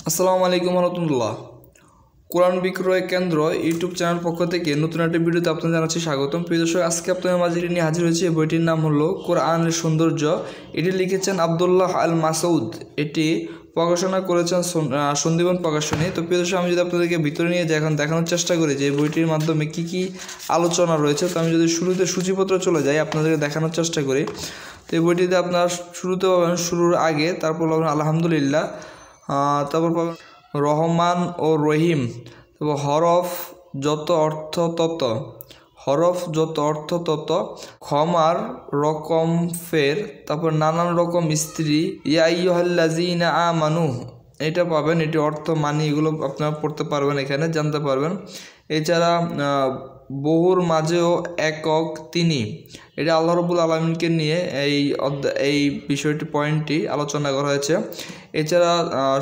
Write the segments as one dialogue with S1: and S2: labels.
S1: আসসালামু আলাইকুম রহমতুল্লাহ। কোরআন বিক্রয় কেন্দ্র ইউটিউব চ্যানেল পক্ষ থেকে নতুন একটি ভিডিওতে আপনাদের জানাচ্ছি স্বাগতম। প্রিয় দর্শক, আজকে আপনাদের মাঝে নিয়ে হাজির হয়েছি। বইটির নাম হলো কোরআনের সৌন্দর্য। এটি লিখেছেন আব্দুল্লাহ আল মাসউদ। এটি প্রকাশনা করেছেন সন্দীপন প্রকাশনী। তো প্রিয় দর্শক, আমি যদি আপনাদেরকে ভিতরে নিয়ে যাই, এখন দেখানোর চেষ্টা করি যে বইটির মাধ্যমে কি কি আলোচনা রয়েছে। তো আমি যদি শুরুতে সূচিপত্র চলে যাই, আপনাদেরকে দেখানোর চেষ্টা করি। তো এই বইটিতে আপনার শুরুতে পাবেন শুরুর আগে, তারপর পাবেন আলহামদুলিল্লাহ, তারপর পাবেন রহমান ও রহিম, তারপর হরফ যত অর্থ তত, ক্ষমার রকম ফের, তারপর নানান রকম স্ত্রী, ইয়া আইয়ুহাল্লাযীনা আমানু, এটা পাবেন। এটি অর্থ মানি এগুলো আপনারা পড়তে পারবেন, এখানে জানতে পারবেন। এছাড়া বহুর মাঝেও একক তিনি, এটা আল্লাহ রাব্বুল আলামিনকে নিয়ে এই বিষয়টি পয়েন্টটি আলোচনা করা হয়েছে। এছাড়া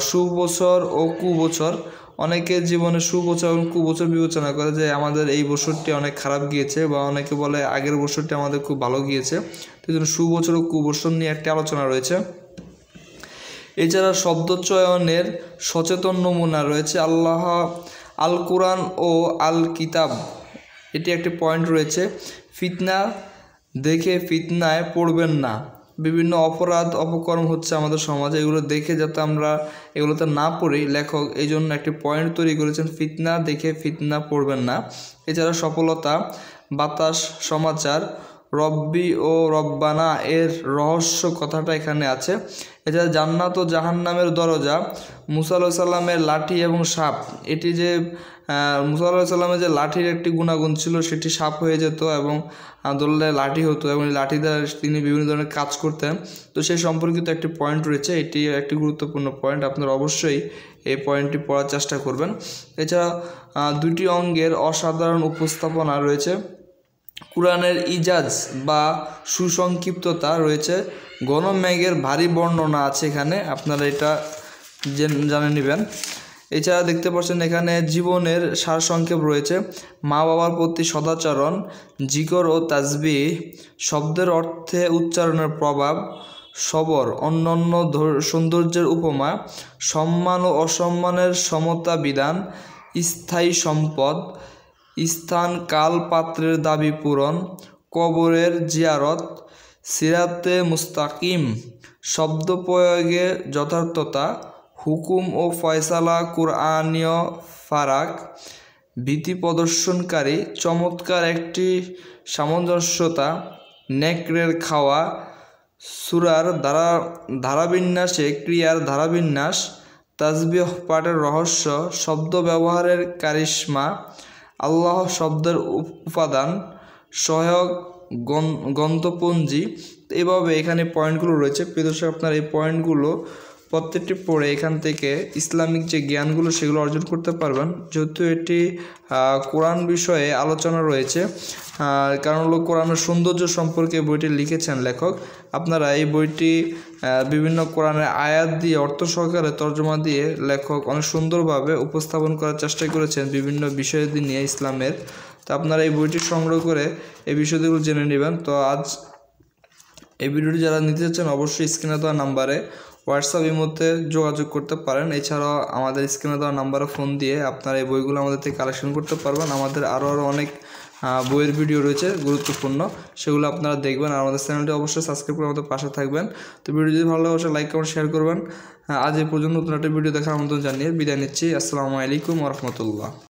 S1: সুবছর ও কুবছর, অনেকের জীবনে সুবছর এবং কুবছর বিবেচনা করে যে আমাদের এই বছরটি অনেক খারাপ গিয়েছে, বা অনেকে বলে আগের বছরটি আমাদের খুব ভালো গিয়েছে। তো এই জন্য সুবছর ও কুবছর নিয়ে একটি আলোচনা রয়েছে। এছাড়া শব্দচয়নের সচেতন নমুনা রয়েছে আল কোরআন ও আল কিতাব, এটি একটি পয়েন্ট রয়েছে। ফিতনা দেখে ফিতনায় পড়বেন না, বিভিন্ন অপরাধ অপকর্ম হচ্ছে আমাদের সমাজে, এগুলো দেখে যাতে আমরা এগুলোতে না পড়ি, লেখক এই জন্য একটি পয়েন্ট তৈরি করেছেন, ফিতনা দেখে ফিতনা পড়বেন না। এছাড়া সফলতা, বাতাস, সমাচার, রব্বি ও রব্বানা এর রহস্য কথাটা এখানে আছে। এছাড়া জান্নাত ও জাহান্নামের দরজা, মুসা আলাইহিস সালামের লাঠি এবং সাপ, এটি যে মুসা আলাইহিস সালামের যে লাঠির একটি গুণাগুণ ছিল, সেটি সাপ হয়ে যেত এবং দোললে লাঠি হতো, এবং এই লাঠি দ্বারা তিনি বিভিন্ন ধরনের কাজ করতেন। তো সেই সম্পর্কিত একটি পয়েন্ট রয়েছে, এটি একটি গুরুত্বপূর্ণ পয়েন্ট, আপনারা অবশ্যই এই পয়েন্টটি পড়ার চেষ্টা করবেন। এছাড়া দুটি অঙ্গের অসাধারণ উপস্থাপনা রয়েছে। কোরআনের ইজাজ বা সুসংক্ষিপ্ততা রয়েছে। গণমেঘের ভারী বর্ণনা আছে এখানে, আপনারা এটা জেনে নেবেন। এছাড়া দেখতে পাচ্ছেন এখানে জীবনের সারসংক্ষেপ রয়েছে। মা বাবার প্রতি সদাচরণ, জিকর ও তাসবিহ, শব্দের অর্থে উচ্চারণের প্রভাব, সবর, অন্যান্য সৌন্দর্যের উপমা, সম্মান ও অসম্মানের সমতা বিধান, স্থায়ী সম্পদ, স্থান কাল পাত্রের দাবি পূরণ, কবরের জিয়ারত, সিরাতে মুস্তাকিম, শব্দ প্রয়োগে যথার্থতা, হুকুম ও ফয়সালা, কুরআনীয় ফারাক, ভীতি প্রদর্শনকারী, চমৎকার একটি সামঞ্জস্যতা, নেকড়ের খাওয়া, সূরার ধারাবিন্যাসে ক্রিয়ার ধারাবিন্যাস, তাসবিহ পাঠের রহস্য, শব্দ ব্যবহারের কারিশমা, আল্লাহ শব্দের উপাদান, সহায়ক গ্রন্থপঞ্জি। এইভাবে এখানে পয়েন্টগুলো রয়েছে। প্রিয় দর্শক, আপনার এই পয়েন্টগুলো প্রত্যেকটি পড়ে এখান থেকে ইসলামিক যে জ্ঞানগুলো সেগুলো অর্জন করতে পারবেন। যেহেতু এটি কোরআন বিষয়ে আলোচনা রয়েছে, কারণ হলো কোরআনের সৌন্দর্য সম্পর্কে বইটি লিখেছেন লেখক। আপনারা এই বইটি বিভিন্ন কোরআনের আয়াত দিয়ে অর্থ সহকারে তর্জমা দিয়ে লেখক অনেক সুন্দরভাবে উপস্থাপন করার চেষ্টা করেছেন বিভিন্ন বিষয় নিয়ে ইসলামের। তো আপনারা এই বইটি সংগ্রহ করে এই বিষয়গুলো জেনে নেবেন। তো আজ এই ভিডিওটি যারা নিতে চাচ্ছেন, অবশ্যই স্ক্রিনে দেওয়া নাম্বারে হোয়াটসঅ্যাপ ইমোতে যোগাযোগ করতে পারেন। এছাড়াও আমাদের স্ক্রিনে দেওয়া নাম্বারে ফোন দিয়ে আপনারা এই বইগুলো আমাদের থেকে কালেকশন করতে পারবেন। আমাদের আরও অনেক বইয়ের ভিডিও রয়েছে গুরুত্বপূর্ণ, সেগুলো আপনারা দেখবেন। আর আমাদের চ্যানেলটি অবশ্যই সাবস্ক্রাইব করে আমাদের পাশে থাকবেন। তো ভিডিও যদি ভালো লাগে অবশ্যই লাইক কমেন্ট শেয়ার করবেন। আজ এই পর্যন্ত নতুন একটা ভিডিও দেখার আমন্ত্রণ জানিয়ে বিদায় নিচ্ছি। আসসালামু আলাইকুম ওয়া রাহমাতুল্লাহ।